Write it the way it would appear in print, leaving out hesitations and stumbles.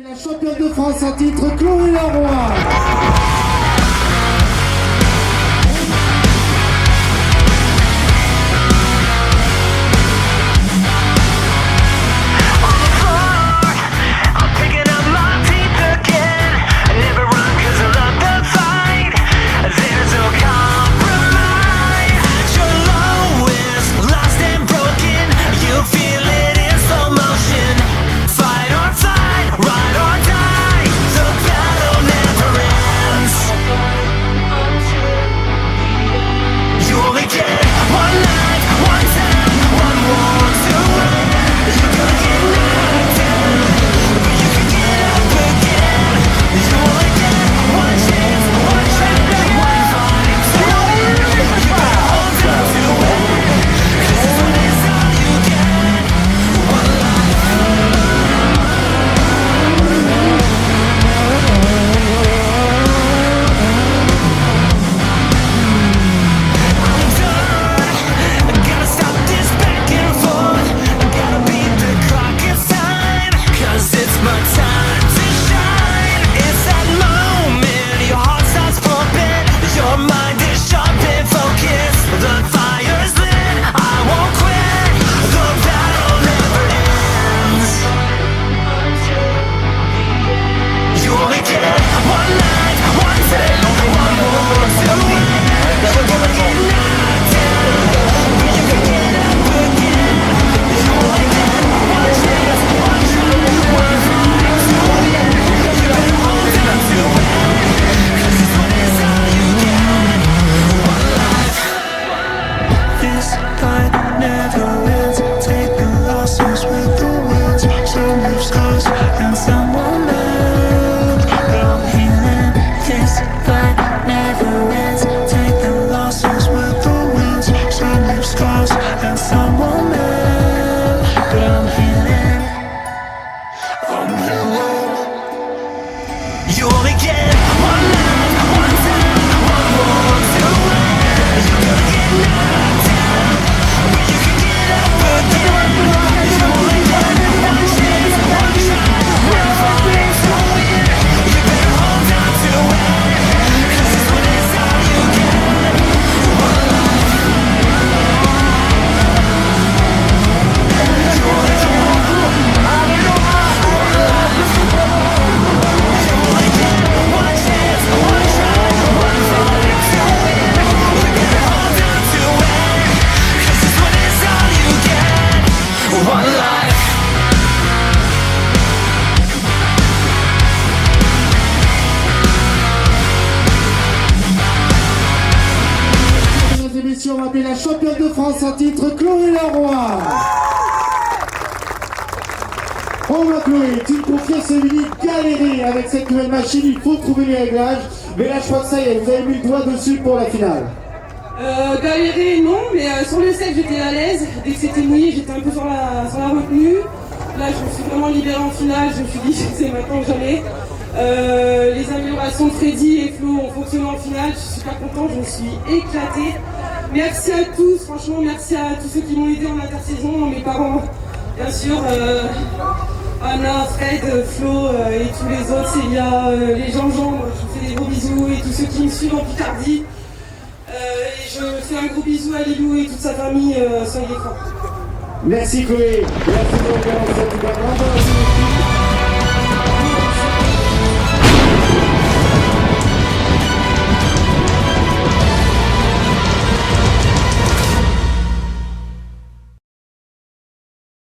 La championne de France en titre, Chloé Leroy. On va appeler la championne de France en titre, Chloé Leroy. Oh ma Chloé, tu me confies ce mini galérer avec cette nouvelle machine, il faut trouver les réglages. Mais là je crois que ça y est, vous avez mis le doigt dessus pour la finale. Galérer non, mais sur le sec j'étais à l'aise. Dès que c'était mouillé, j'étais un peu sur la retenue. Là je me suis vraiment libérée en finale, je me suis dit c'est maintenant que j'allais. Les améliorations de Freddy et Flo ont fonctionné en finale, je suis super contente, je me suis éclatée. Merci à tous, franchement merci à tous ceux qui m'ont aidé en intersaison, mes parents, bien sûr, Anna, Fred, Flo et tous les autres, Célia, les gens, je vous fais des gros bisous et tous ceux qui me suivent en Picardie. Et je fais un gros bisou à Lilou et toute sa famille, soyez forts. Merci Chloé, merci pour le